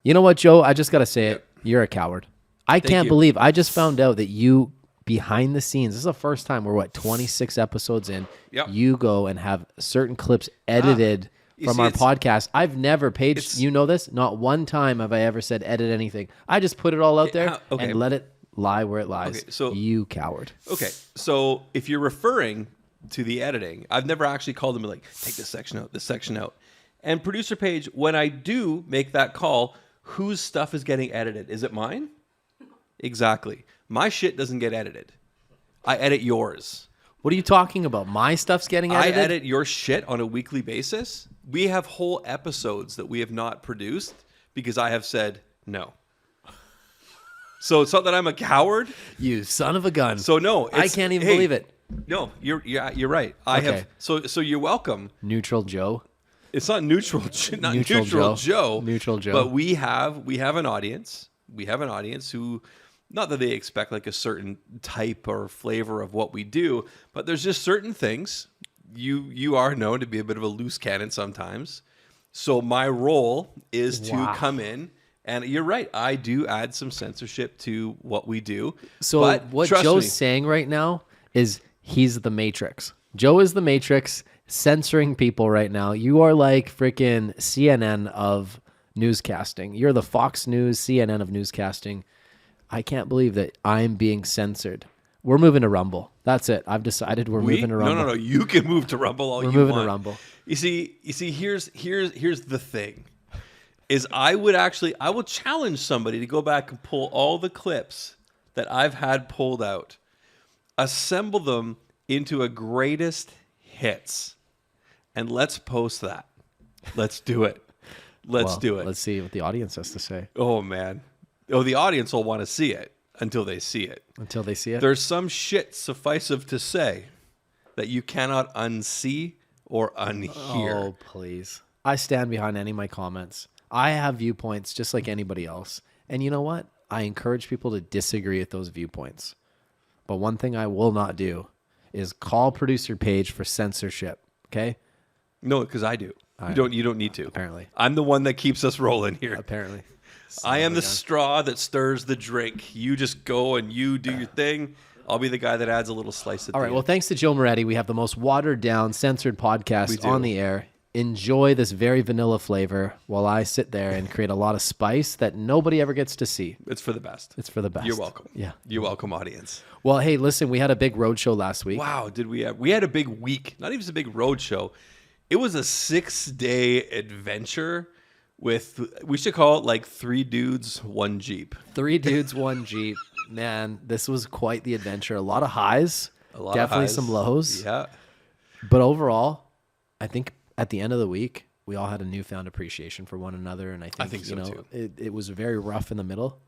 You know what, Joe? I just got to say it. You're a coward. I can't believe I just found out that you, behind the scenes, this is the first time we're, 26 episodes in. Yep. You go and have certain clips edited from our podcast. I've never, Paige, you know this? Not one time have I ever said edit anything. I just put it all out there and let it lie where it lies. Okay, so, you coward. Okay, so if you're referring to the editing, I've never actually called them like, take this section out. And producer Paige, when I do make that call, whose stuff is getting edited? Is it mine? Exactly. My shit doesn't get edited. I edit yours. What are you talking about? My stuff's getting edited? I edit your shit on a weekly basis. We have whole episodes that we have not produced because I have said no. So it's not that I'm a coward. You son of a gun. So no, I can't even believe it. No, you're right. I have. So you're welcome. Neutral Joe. It's not neutral. Not neutral Joe. Neutral Joe. But we have an audience. We have an audience who, not that they expect like a certain type or flavor of what we do, but there's just certain things. You are known to be a bit of a loose cannon sometimes. So my role is to come in. And you're right. I do add some censorship to what we do. So but what Joe's saying right now is he's the Matrix. Joe is the Matrix censoring people right now. You are like freaking CNN of newscasting. You're the Fox News, CNN of newscasting. I can't believe that I'm being censored. We're moving to Rumble. That's it. I've decided we're moving to Rumble. No. You can move to Rumble all you want. We're moving to Rumble. You see. Here's the thing. Is I will challenge somebody to go back and pull all the clips that I've had pulled out, assemble them into a greatest hits, and let's post that. Let's do it. Let's do it. Let's see what the audience has to say. Oh, man. Oh, the audience will want to see it until they see it. Until they see it? There's some shit, suffice-of to say, that you cannot unsee or unhear. Oh, please. I stand behind any of my comments. I have viewpoints just like anybody else. And you know what? I encourage people to disagree with those viewpoints. But one thing I will not do is call producer Paige for censorship. Okay? No, because I do. You don't need to. Apparently. I'm the one that keeps us rolling here. Apparently. I am the straw that stirs the drink. You just go and you do your thing. I'll be the guy that adds a little slice at All right. Well, thanks to Joe Moretti, we have the most watered down, censored podcast on the air. Enjoy this very vanilla flavor while I sit there and create a lot of spice that nobody ever gets to see. It's for the best. It's for the best. You're welcome. Yeah. You're welcome, audience. Well, hey, listen, we had a big roadshow last week. Wow, did we have? We had a big week. Not even a big roadshow. It was a 6-day adventure with, we should call it like 3 dudes, 1 Jeep. 3 dudes, 1 Jeep. Man, this was quite the adventure. A lot of highs. Definitely some lows. Yeah. But overall, I think at the end of the week, we all had a newfound appreciation for one another. And I think so too. It was very rough in the middle.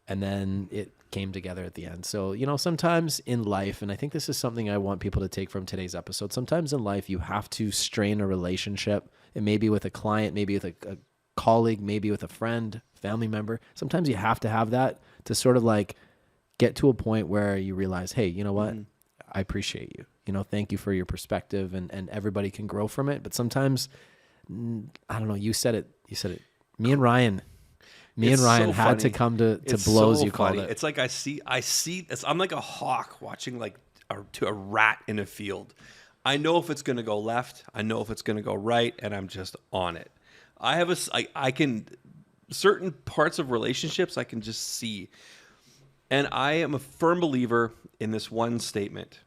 And then it came together at the end. So, sometimes in life, and I think this is something I want people to take from today's episode, sometimes in life you have to strain a relationship. It may be with a client, maybe with a colleague, maybe with a friend, family member. Sometimes you have to have that to sort of like get to a point where you realize, hey, you know what? I appreciate you. Thank you for your perspective, and everybody can grow from it. But sometimes, I don't know, you said it. Me and Ryan had to come to blows, you called it. It's like I see I'm like a hawk watching to a rat in a field. I know if it's going to go left, I know if it's going to go right, and I'm just on it. I can, certain parts of relationships I can just see. And I am a firm believer in this one statement: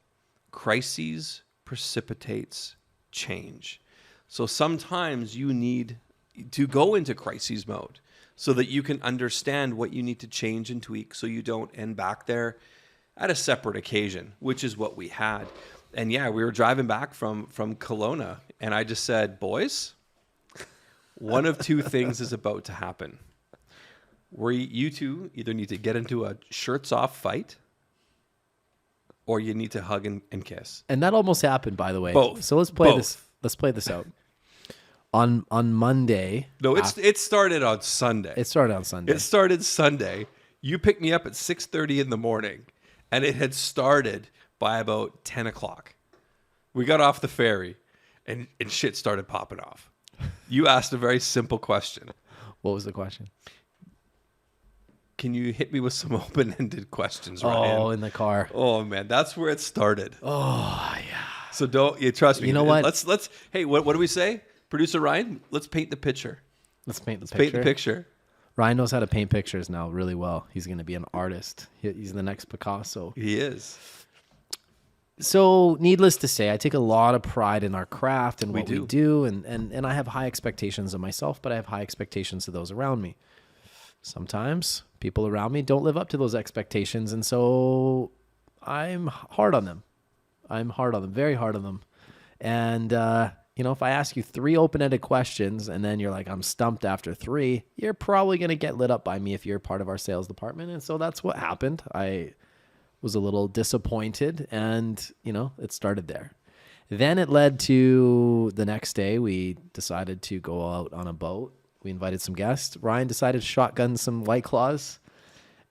crises precipitates change. So sometimes you need to go into crises mode so that you can understand what you need to change and tweak so you don't end back there at a separate occasion, which is what we had. And yeah, we were driving back from Kelowna, and I just said, boys, one of 2 things is about to happen. You two either need to get into a shirts-off fight, or you need to hug and kiss. And that almost happened, by the way. Both. So let's play this. Let's play this out. On Monday. No, it started on Sunday. It started on Sunday. It started Sunday. You picked me up at 6:30 in the morning, and it had started by about 10 o'clock. We got off the ferry, and shit started popping off. You asked a very simple question. What was the question? Can you hit me with some open-ended questions, Ryan? Oh, in the car. Oh man, that's where it started. Oh yeah. So don't you trust me? You know what? Let's. Hey, what do we say, producer Ryan? Let's paint the picture. Let's paint the Paint the picture. Ryan knows how to paint pictures now really well. He's going to be an artist. He's the next Picasso. He is. So, needless to say, I take a lot of pride in our craft and what we do, and I have high expectations of myself, but I have high expectations of those around me. Sometimes people around me don't live up to those expectations, and so I'm hard on them. Very hard on them. And, if I ask you 3 open-ended questions and then you're like, I'm stumped after 3, you're probably going to get lit up by me if you're part of our sales department. And so that's what happened. I was a little disappointed and, it started there. Then it led to the next day. We decided to go out on a boat. We invited some guests. Ryan decided to shotgun some White Claws.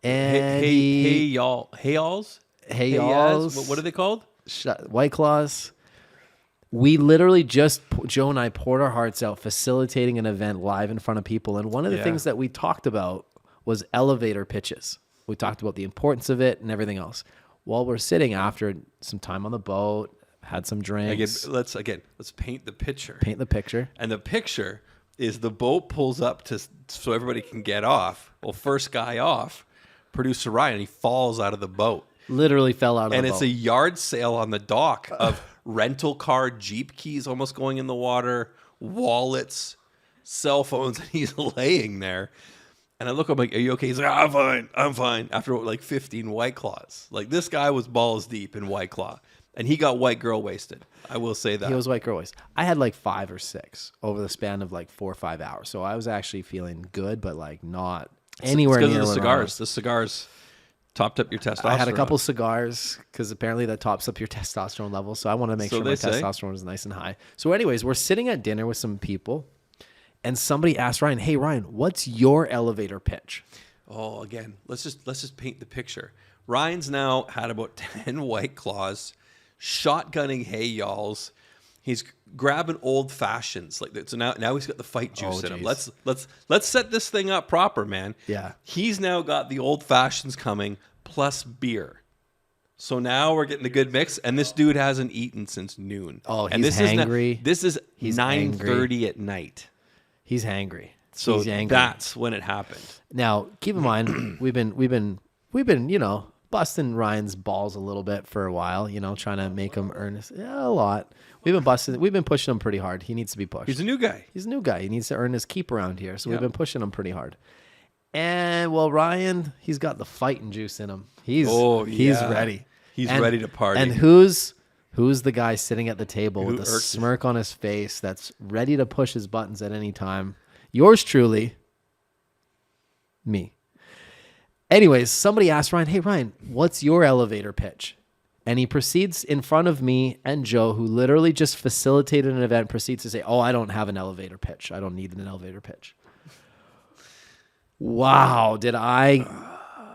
And Hey-alls? What are they called? White Claws. We literally Joe and I poured our hearts out facilitating an event live in front of people. And one of the things that we talked about was elevator pitches. We talked about the importance of it and everything else. While we're sitting after some time on the boat, had some drinks. Let's paint the picture. Paint the picture. And the picture is the boat pulls up so everybody can get off. Well, first guy off, producer Ryan, he falls out of the boat. Literally fell out of the boat. And it's a yard sale on the dock of rental car, Jeep keys almost going in the water, wallets, cell phones, and he's laying there. And I look, I'm like, are you okay? He's like, I'm fine. After 15 White Claws. Like, this guy was balls deep in White Claw. And he got white girl wasted. I will say that. He was white girl wasted. I had 5 or 6 over the span of 4 or 5 hours. So I was actually feeling good, but not anywhere near the cigars. The cigars topped up your testosterone. I had a couple cigars because apparently that tops up your testosterone level. So I wanted to make sure my testosterone was nice and high. So anyways, we're sitting at dinner with some people and somebody asked Ryan, hey, Ryan, what's your elevator pitch? Oh, again, let's just paint the picture. Ryan's now had about 10 White Claws, shotgunning hey y'alls. He's grabbing old fashions so now he's got the fight juice in him. Let's set this thing up proper, man. Yeah. He's now got the old fashions coming plus beer. So now we're getting a good mix, and this dude hasn't eaten since noon. Oh, he's and this hangry. This is 9:30 at night. He's hangry. So he's angry. That's when it happened. Now, keep in mind, we've been busting Ryan's balls a little bit for a while, trying to make him earn a lot. We've been pushing him pretty hard. He needs to be pushed. He's a new guy. He needs to earn his keep around here. So we've been pushing him pretty hard. And Ryan, he's got the fighting juice in him. He's ready. He's ready to party. And who's the guy sitting at the table with a smirk on his face that's ready to push his buttons at any time? Yours truly, me. Anyways, somebody asked Ryan, hey, Ryan, what's your elevator pitch? And he proceeds in front of me and Joe, who literally just facilitated an event, proceeds to say, oh, I don't have an elevator pitch. I don't need an elevator pitch. Wow. Did I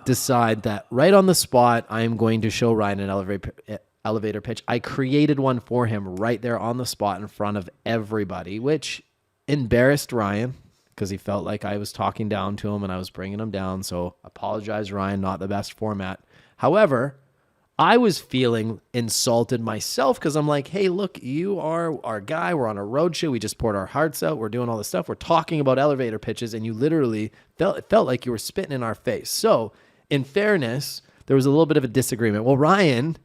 decide that right on the spot, I am going to show Ryan an elevator pitch. I created one for him right there on the spot in front of everybody, which embarrassed Ryan because he felt like I was talking down to him and I was bringing him down. So apologize, Ryan, not the best format. However, I was feeling insulted myself because I'm like, hey, look, you are our guy. We're on a roadshow. We just poured our hearts out. We're doing all this stuff. We're talking about elevator pitches, and you literally felt like you were spitting in our face. So in fairness, there was a little bit of a disagreement. Well, Ryan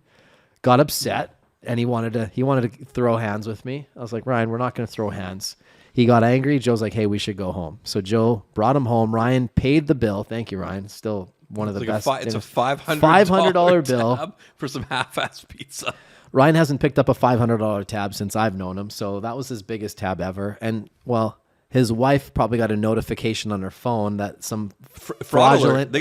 got upset, and he wanted to throw hands with me. I was like, Ryan, we're not going to throw hands. He got angry. Joe's like, hey, we should go home. So Joe brought him home. Ryan paid the bill. Thank you, Ryan. Still one of the best. It's a $500 bill for some half-ass pizza. Ryan hasn't picked up a $500 tab since I've known him, so that was his biggest tab ever. And his wife probably got a notification on her phone that some fraudulent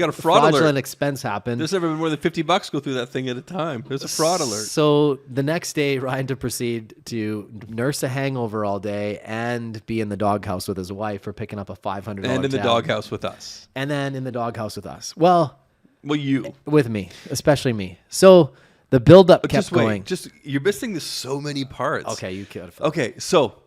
expense happened. There's never been more than $50 go through that thing at a time. There's a fraud alert. So the next day, Ryan to proceed to nurse a hangover all day and be in the doghouse with his wife for picking up a $500 tab. And in the doghouse with us. And then in the doghouse with us. Well, you. With me, especially me. So the buildup kept going. You're missing so many parts. Okay, you could. Okay, so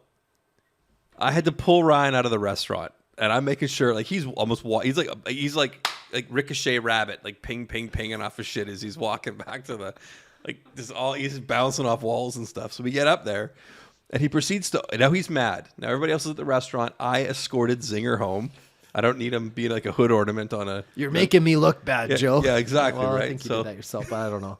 I had to pull Ryan out of the restaurant, and I'm making sure he's like like ricochet rabbit, like ping, ping, pinging off his shit as he's walking back to the, like he's bouncing off walls and stuff. So we get up there, and he proceeds to. Now he's mad. Now everybody else is at the restaurant. I escorted Zinger home. I don't need him being like a hood ornament on a. You're making me look bad, Joe. Yeah, exactly. Well, right. I think you did that yourself, but I don't know.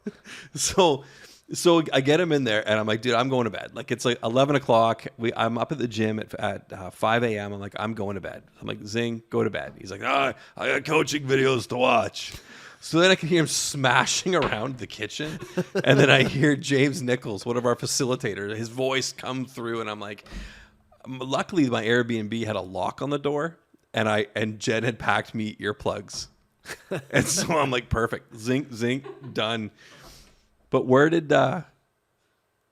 So I get him in there, and I'm like, dude, I'm going to bed. Like, it's like 11 o'clock. I'm up at the gym at 5 a.m. I'm like, I'm going to bed. I'm like, Zing, go to bed. He's like, I got coaching videos to watch. So then I can hear him smashing around the kitchen. And then I hear James Nichols, one of our facilitators, his voice come through. And I'm like, luckily my Airbnb had a lock on the door, and Jen had packed me earplugs. And so I'm like, perfect. Zing, done. But where did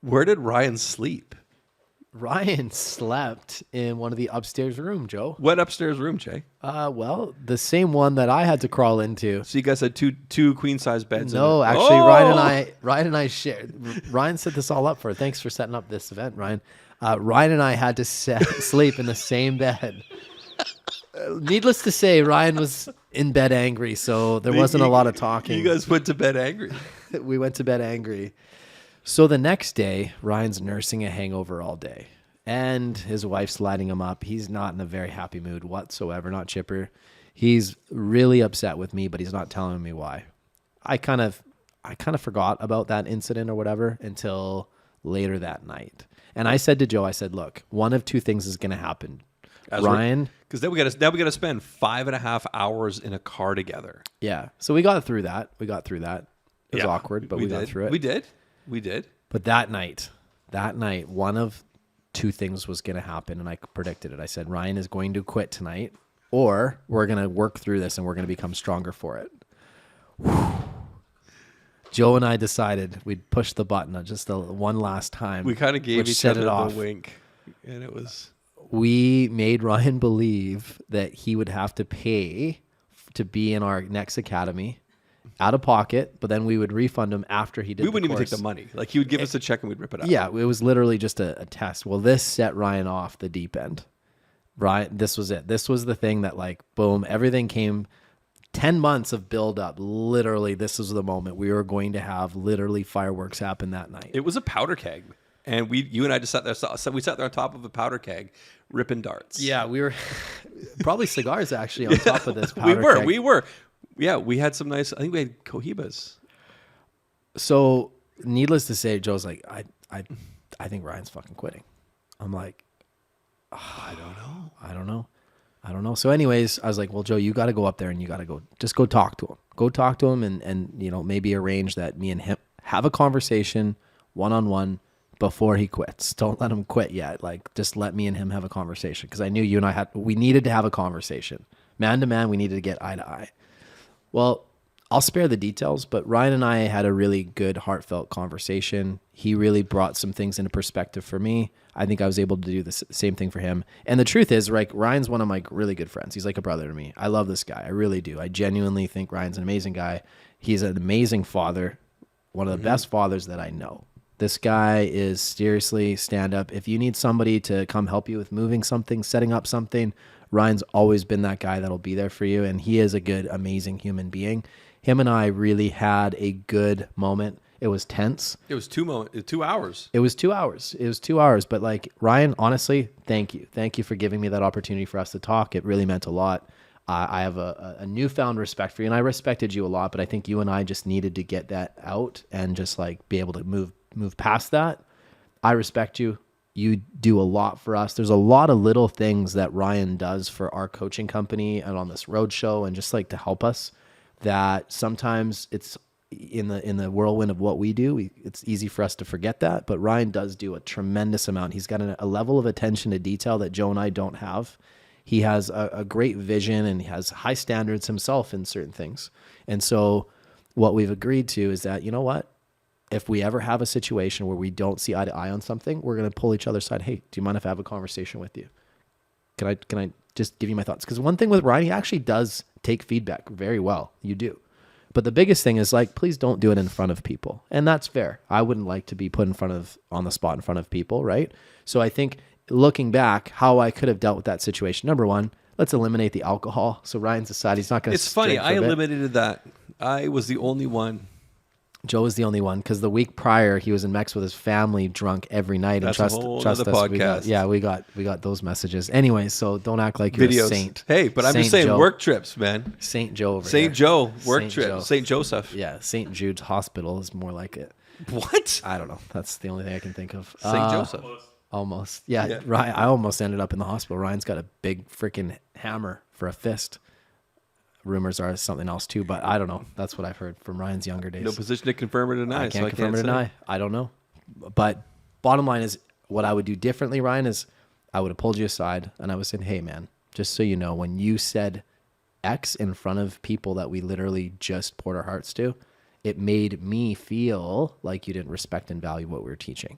Ryan sleep? Ryan slept in one of the upstairs room, Joe. What upstairs room, Jay? Well, the same one that I had to crawl into. So you guys had two queen size beds. No, actually, Ryan and I shared. Ryan set this all up for. Thanks for setting up this event, Ryan. Ryan and I had to sleep in the same bed. Needless to say, Ryan was in bed angry, so there wasn't a lot of talking. You guys went to bed angry. We went to bed angry. So the next day, Ryan's nursing a hangover all day, and his wife's lighting him up. He's not in a very happy mood whatsoever, not chipper. He's really upset with me, but he's not telling me why. I kind of forgot about that incident or whatever until later that night. And I said to Joe, I said, look, one of two things is going to happen. Ryan, because then we got to spend 5.5 hours in a car together. Yeah. So we got through that. It was awkward, but we got through it. We did. But that night, one of two things was going to happen, and I predicted it. I said, Ryan is going to quit tonight, or we're going to work through this, and we're going to become stronger for it. Whew. Joe and I decided we'd push the button just one last time. We kind of gave each other the wink, and it was... We made Ryan believe that he would have to pay to be in our next academy out of pocket, but then we would refund him after he did. We wouldn't even take the money. Like, he would give us a check and we'd rip it out. Yeah, it was literally just a test. Well, this set Ryan off the deep end. Ryan, this was it. This was the thing that, like, boom, everything came. 10 months of build up. Literally, this was the moment we were going to have literally fireworks happen that night. It was a powder keg. And you and I just sat there. So we sat there on top of a powder keg, ripping darts. Yeah, we were probably cigars actually on top of this powder keg. We were. Yeah, we had some nice. I think we had Cohibas. So, needless to say, Joe's like, I think Ryan's fucking quitting. I'm like, I don't know. So, anyways, I was like, well, Joe, you got to go up there and you got to go talk to him. Go talk to him and maybe arrange that me and him have a conversation one-on-one. Before he quits. Don't let him quit yet. Like, just let me and him have a conversation. Because I knew you and I we needed to have a conversation. Man to man, we needed to get eye to eye. Well, I'll spare the details, but Ryan and I had a really good, heartfelt conversation. He really brought some things into perspective for me. I think I was able to do the same thing for him. And the truth is, like, Ryan's one of my really good friends. He's like a brother to me. I love this guy. I really do. I genuinely think Ryan's an amazing guy. He's an amazing father. One of the best fathers that I know. This guy is seriously stand up. If you need somebody to come help you with moving something, setting up something, Ryan's always been that guy that'll be there for you. And he is a good, amazing human being. Him and I really had a good moment. It was tense. It was 2 hours. It was 2 hours. But like, Ryan, honestly, thank you. Thank you for giving me that opportunity for us to talk. It really meant a lot. I have a newfound respect for you, and I respected you a lot, but I think you and I just needed to get that out and just like be able to move past that. I respect you. You do a lot for us. There's a lot of little things that Ryan does for our coaching company and on this Roadshow and just like to help us that sometimes it's in the whirlwind of what we do. It's easy for us to forget that, but Ryan does do a tremendous amount. He's got a level of attention to detail that Joe and I don't have. He has a great vision and he has high standards himself in certain things. And so what we've agreed to is that, you know what? If we ever have a situation where we don't see eye to eye on something, we're going to pull each other's side. Hey, do you mind if I have a conversation with you? Can I just give you my thoughts? Because one thing with Ryan, he actually does take feedback very well. You do. But the biggest thing is like, please don't do it in front of people. And that's fair. I wouldn't like to be put on the spot in front of people, right? So I think looking back, how I could have dealt with that situation. Number one, let's eliminate the alcohol. So Ryan's decided he's not going to. It's funny. I eliminated that. I was the only one. Joe was the only one because the week prior he was in Mex with his family, drunk every night. That's and a whole trust other us, podcast. We got those messages. Anyway, so don't act like you're Videos. a saint. Hey, but I'm Saint just saying Joe. work trips, man. Saint Joe over Saint here. Joe work Saint trip. Joe. Saint Joseph. Yeah, St. Jude's Hospital is more like it. What? I don't know. That's the only thing I can think of. Saint Joseph. Almost. Yeah, Ryan, I almost ended up in the hospital. Ryan's got a big freaking hammer for a fist. Rumors are something else too, but I don't know. That's what I've heard from Ryan's younger days. No position to confirm or deny. I can't confirm or deny. I don't know. But bottom line is, what I would do differently, Ryan, is I would have pulled you aside and I would say, hey, man, just so you know, when you said X in front of people that we literally just poured our hearts to, it made me feel like you didn't respect and value what we were teaching.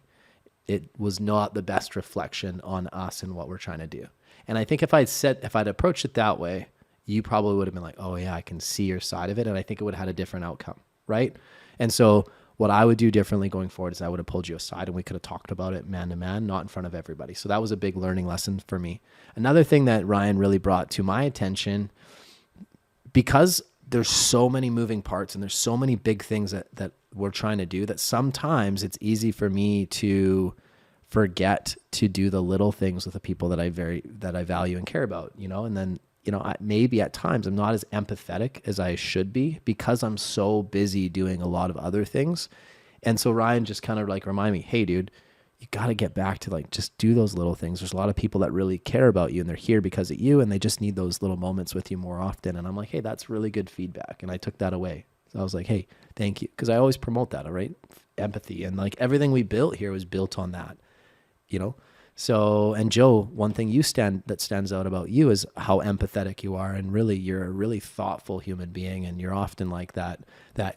It was not the best reflection on us and what we're trying to do. And I think if I'd approached it that way, you probably would have been like, oh yeah, I can see your side of it. And I think it would have had a different outcome. Right. And so what I would do differently going forward is I would have pulled you aside and we could have talked about it man to man, not in front of everybody. So that was a big learning lesson for me. Another thing that Ryan really brought to my attention, because there's so many moving parts and there's so many big things that we're trying to do, that sometimes it's easy for me to forget to do the little things with the people that I value and care about, and then, maybe at times I'm not as empathetic as I should be because I'm so busy doing a lot of other things. And so Ryan just kind of like remind me, hey dude, you got to get back to like, just do those little things. There's a lot of people that really care about you and they're here because of you. And they just need those little moments with you more often. And I'm like, hey, that's really good feedback. And I took that away. So I was like, hey, thank you. Cause I always promote that. All right. Empathy. And like everything we built here was built on that, So, and Joe, one thing that stands out about you is how empathetic you are. And really, you're a really thoughtful human being. And you're often like that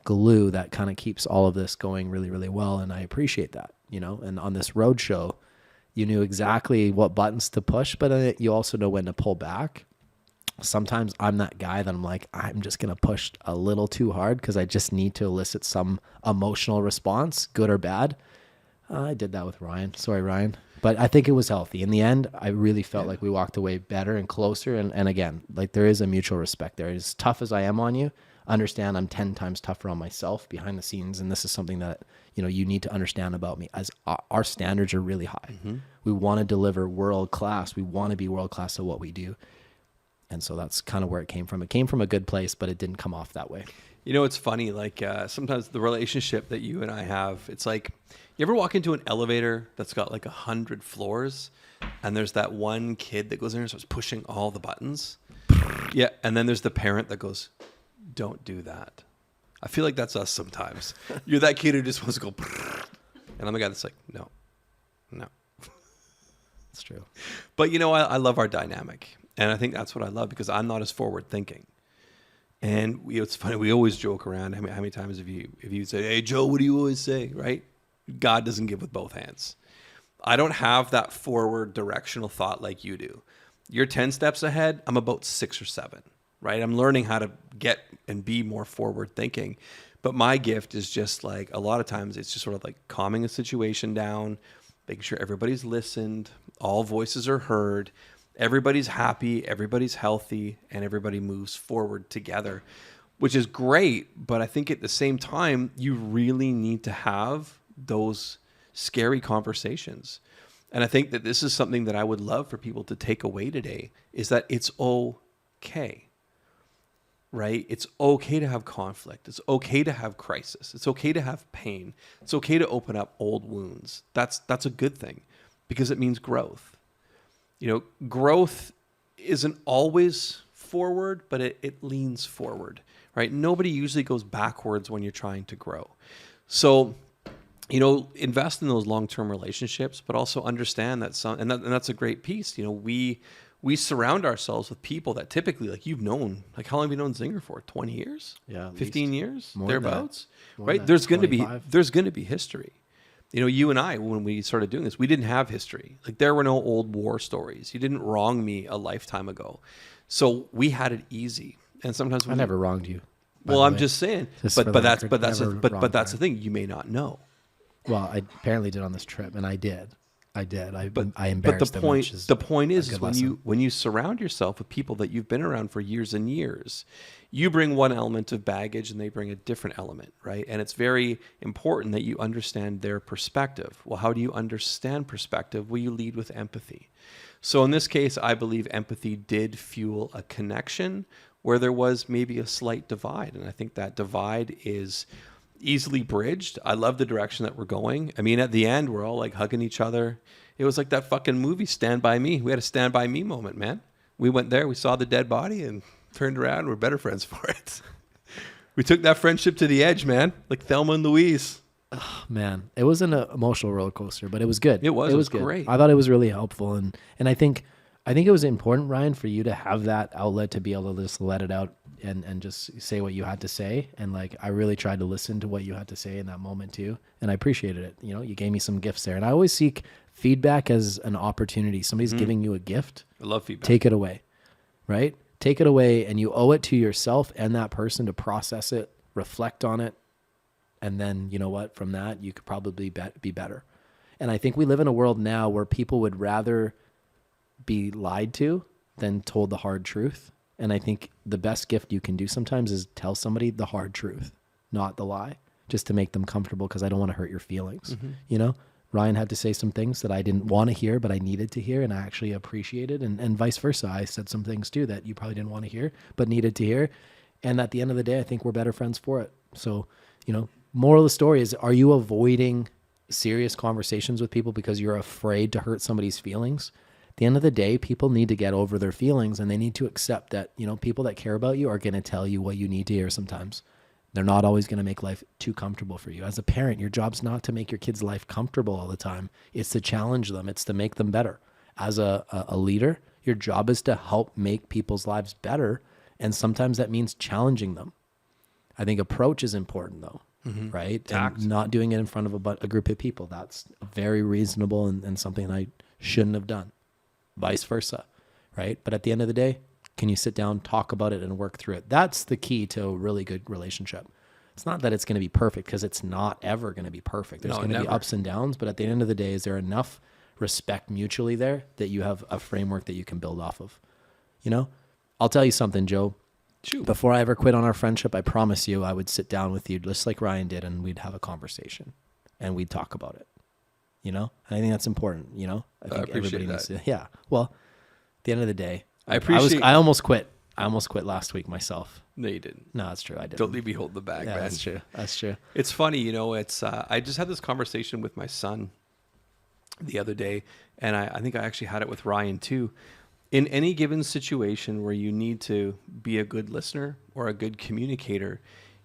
glue that kind of keeps all of this going really, really well. And I appreciate that, and on this Roadshow, you knew exactly what buttons to push, but you also know when to pull back. Sometimes I'm that guy that I'm like, I'm just going to push a little too hard because I just need to elicit some emotional response, good or bad. I did that with Ryan. Sorry, Ryan. But I think it was healthy. In the end, I really felt like we walked away better and closer. And again, like there is a mutual respect there. As tough as I am on you, understand I'm 10 times tougher on myself behind the scenes. And this is something that, you need to understand about me, as our standards are really high. Mm-hmm. We want to deliver world class. We want to be world class at what we do. And so that's kind of where it came from. It came from a good place, but it didn't come off that way. It's funny. Like sometimes the relationship that you and I have, it's like, you ever walk into an elevator that's got like 100 floors and there's that one kid that goes in and starts pushing all the buttons? Yeah. And then there's the parent that goes, don't do that. I feel like that's us sometimes. You're that kid who just wants to go, and I'm the guy that's like, no. It's true. But I love our dynamic. And I think that's what I love because I'm not as forward thinking. And it's funny. We always joke around. How many times have you say, hey, Joe, what do you always say? Right? God doesn't give with both hands. I don't have that forward directional thought like you do. You're 10 steps ahead. I'm about 6 or 7, right? I'm learning how to get and be more forward thinking. But my gift is just like, a lot of times it's just sort of like calming a situation down, making sure everybody's listened, all voices are heard, everybody's happy, everybody's healthy, and everybody moves forward together, which is great. But I think at the same time, you really need to have those scary conversations. And I think that this is something that I would love for people to take away today, is that it's okay, right? It's okay to have conflict. It's okay to have crisis. It's okay to have pain. It's okay to open up old wounds. That's a good thing because it means growth. Growth isn't always forward, but it leans forward, right? Nobody usually goes backwards when you're trying to grow. So, invest in those long-term relationships, but also understand that and that's a great piece. We surround ourselves with people that typically, like you've known, like how long have you known Zinger for? 20 years? Yeah. 15 years? Thereabouts? Right? There's There's going to be history. You and I, when we started doing this, we didn't have history. Like there were no old war stories. You didn't wrong me a lifetime ago. So we had it easy. And sometimes I never wronged you. Well, I'm just saying, but that's the thing. You may not know. Well, I apparently did on this trip, and I did. I did. I embarrassed them. But the point is when you surround yourself with people that you've been around for years and years, you bring one element of baggage and they bring a different element, right? And it's very important that you understand their perspective. Well, how do you understand perspective? Well, you lead with empathy. So in this case, I believe empathy did fuel a connection where there was maybe a slight divide. And I think that divide is easily bridged. I love the direction that we're going. I mean, at the end, we're all like hugging each other. It was like that fucking movie, Stand By Me. We had a Stand By Me moment, man. We went there, we saw the dead body and turned around. We're better friends for it. We took that friendship to the edge, man. Like Thelma and Louise. Oh, man, it was an emotional roller coaster, but it was good. It was good. Great. I thought it was really helpful. And I think it was important, Ryan, for you to have that outlet to be able to just let it out and just say what you had to say. And like, I really tried to listen to what you had to say in that moment too. And I appreciated it. You know, you gave me some gifts there, and I always seek feedback as an opportunity. Somebody's giving you a gift. I love feedback. Take it away, right? Take it away, and you owe it to yourself and that person to process it, reflect on it. And then, you know what, from that, you could probably be better. And I think we live in a world now where people would rather be lied to than told the hard truth. And I think the best gift you can do sometimes is tell somebody the hard truth, not the lie, just to make them comfortable, because I don't want to hurt your feelings. Mm-hmm. You know, Ryan had to say some things that I didn't want to hear, but I needed to hear, and I actually appreciated. And vice versa. I said some things too that you probably didn't want to hear, but needed to hear. And at the end of the day, I think we're better friends for it. So, you know, moral of the story is, are you avoiding serious conversations with people because you're afraid to hurt somebody's feelings? At the end of the day, people need to get over their feelings, and they need to accept that, you know, people that care about you are going to tell you what you need to hear sometimes. They're not always going to make life too comfortable for you. As a parent, your job's not to make your kids' life comfortable all the time. It's to challenge them. It's to make them better. As a leader, your job is to help make people's lives better, and sometimes that means challenging them. I think approach is important, though. Mm-hmm. Right? Tact. And not doing it in front of a group of people. That's very reasonable and something I shouldn't have done. Vice versa. Right? But at the end of the day, can you sit down, talk about it, and work through it? That's the key to a really good relationship. It's not that it's going to be perfect, because it's not ever going to be perfect. There's going to be ups and downs, but at the end of the day, is there enough respect mutually there that you have a framework that you can build off of? You know? I'll tell you something, Joe. Shoot. Before I ever quit on our friendship, I promise you I would sit down with you just like Ryan did, and we'd have a conversation and we'd talk about it. You know? And I think that's important, you know? I think appreciate that. Needs to, yeah. Well, at the end of the day, I almost quit. I almost quit last week myself. No, you didn't. No, that's true. I didn't. Don't leave me holding the bag, man. That's true. That's true. It's funny, you know, it's I just had this conversation with my son the other day, and I think I actually had it with Ryan too. In any given situation where you need to be a good listener or a good communicator,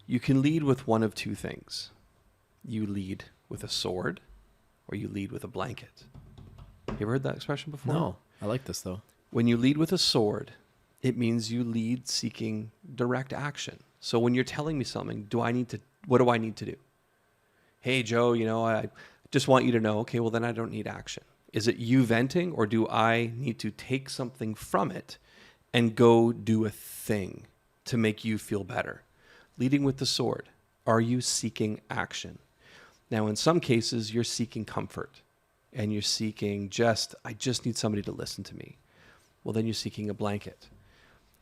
you can lead with one of two things. You lead with a sword, or you lead with a blanket. You ever heard that expression before? No. I like this, though. When you lead with a sword, it means you lead seeking direct action. So when you're telling me something, what do I need to do? Hey, Joe, you know, I just want you to know, okay, well, then I don't need action. Is it you venting, or do I need to take something from it and go do a thing to make you feel better? Leading with the sword. Are you seeking action? Now, in some cases, you're seeking comfort, and you're seeking I just need somebody to listen to me. Well, then you're seeking a blanket.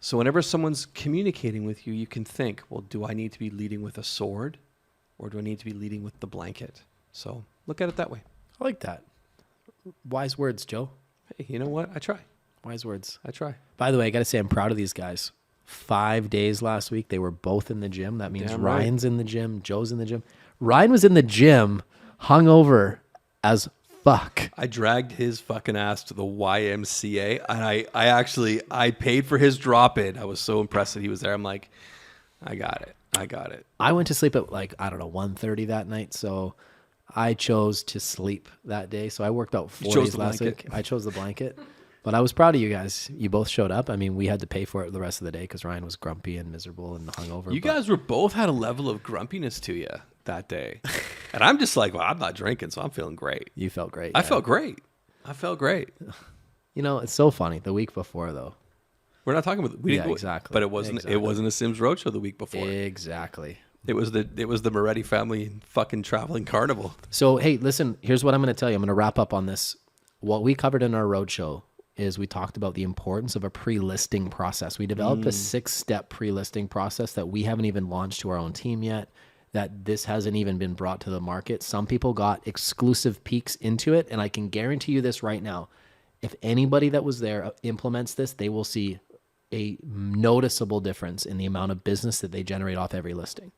So whenever someone's communicating with you, you can think, well, do I need to be leading with a sword, or do I need to be leading with the blanket? So look at it that way. I like that. Wise words, Joe. Hey, you know what? I try. Wise words. I try. By the way, I got to say, I'm proud of these guys. 5 days last week. They were both in the gym. That means Damn Ryan's in the gym. Joe's in the gym. Ryan was in the gym, hungover as fuck. I dragged his fucking ass to the YMCA, and I paid for his drop-in. I was so impressed that he was there. I'm like, I got it. I went to sleep at 1:30 that night, so I chose to sleep that day. So I worked out 4 days last week. I chose the blanket. But I was proud of you guys. You both showed up. I mean, we had to pay for it the rest of the day because Ryan was grumpy and miserable and hungover. You guys were both had a level of grumpiness to you that day. And I'm just like, well, I'm not drinking, so I'm feeling great. You felt great. I felt great. You know, it's so funny. The week before, though. We're not talking about exactly. But it wasn't a Sims Roadshow the week before. Exactly. It was the Moretti family fucking traveling carnival. So, hey, listen, here's what I'm going to tell you. I'm going to wrap up on this. what we covered in our roadshow is we talked about the importance of a pre-listing process. We developed a 6-step pre-listing process that we haven't even launched to our own team yet, that this hasn't even been brought to the market. Some people got exclusive peeks into it, and I can guarantee you this right now. If anybody that was there implements this, they will see a noticeable difference in the amount of business that they generate off every listing.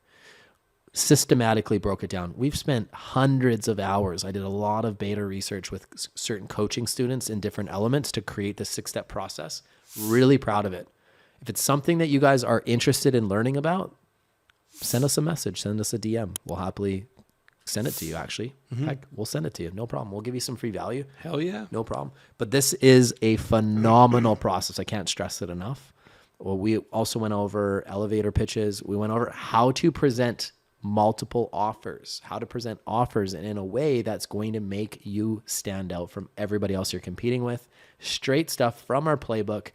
Systematically broke it down. We've spent hundreds of hours. I did a lot of beta research with certain coaching students in different elements to create this 6-step process. Really proud of it. If it's something that you guys are interested in learning about, send us a message, send us a DM. We'll happily send it to you, actually. Heck, we'll send it to you. No problem. We'll give you some free value. Hell yeah. No problem. But this is a phenomenal process. I can't stress it enough. Well, we also went over elevator pitches. We went over how to present multiple offers, how to present offers in a way that's going to make you stand out from everybody else you're competing with. Straight stuff from our playbook.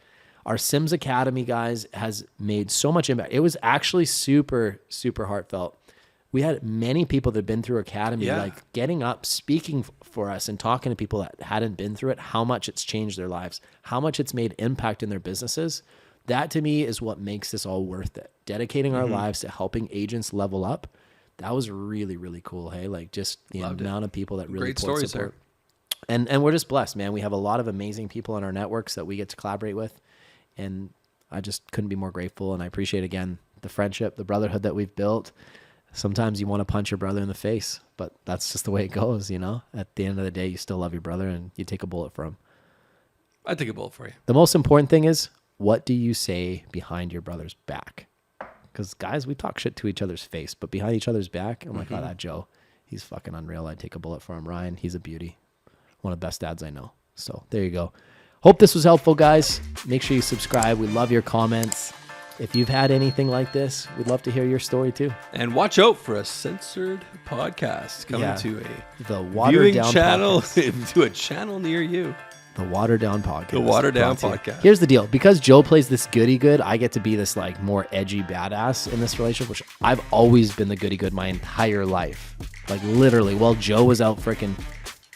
Our Sims Academy, guys, has made so much impact. It was actually super, super heartfelt. We had many people that have been through Academy, like getting up, speaking for us and talking to people that hadn't been through it, how much it's changed their lives, how much it's made impact in their businesses. That to me is what makes this all worth it. Dedicating our lives to helping agents level up. That was really, really cool. Hey, like just the amount of people that really great stories support. There. And we're just blessed, man. We have a lot of amazing people in our networks that we get to collaborate with. And I just couldn't be more grateful. And I appreciate, again, the friendship, the brotherhood that we've built. Sometimes you want to punch your brother in the face, but that's just the way it goes, you know? At the end of the day, you still love your brother and you take a bullet for him. I'd take a bullet for you. The most important thing is, what do you say behind your brother's back? Because, guys, we talk shit to each other's face, but behind each other's back, I'm like, oh, that Joe, he's fucking unreal. I'd take a bullet for him. Ryan, he's a beauty. One of the best dads I know. So there you go. Hope this was helpful, guys. Make sure you subscribe. We love your comments. If you've had anything like this, we'd love to hear your story too. And watch out for a censored podcast coming to the viewing channel, to a channel near you. The Watered Down Podcast. The Watered Down Podcast. Here's the deal. Because Joe plays this goody good, I get to be this like more edgy badass in this relationship, which I've always been the goody good my entire life. Like literally, while Joe was out freaking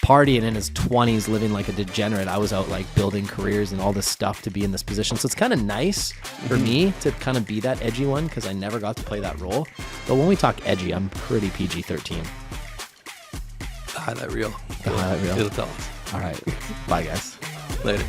partying in his 20s, living like a degenerate, I was out like building careers and all this stuff to be in this position. So it's kind of nice for me to kind of be that edgy one because I never got to play that role. But when we talk edgy, I'm pretty PG-13. The highlight reel. The highlight reel. It'll tell us. All right. Bye, guys. Later.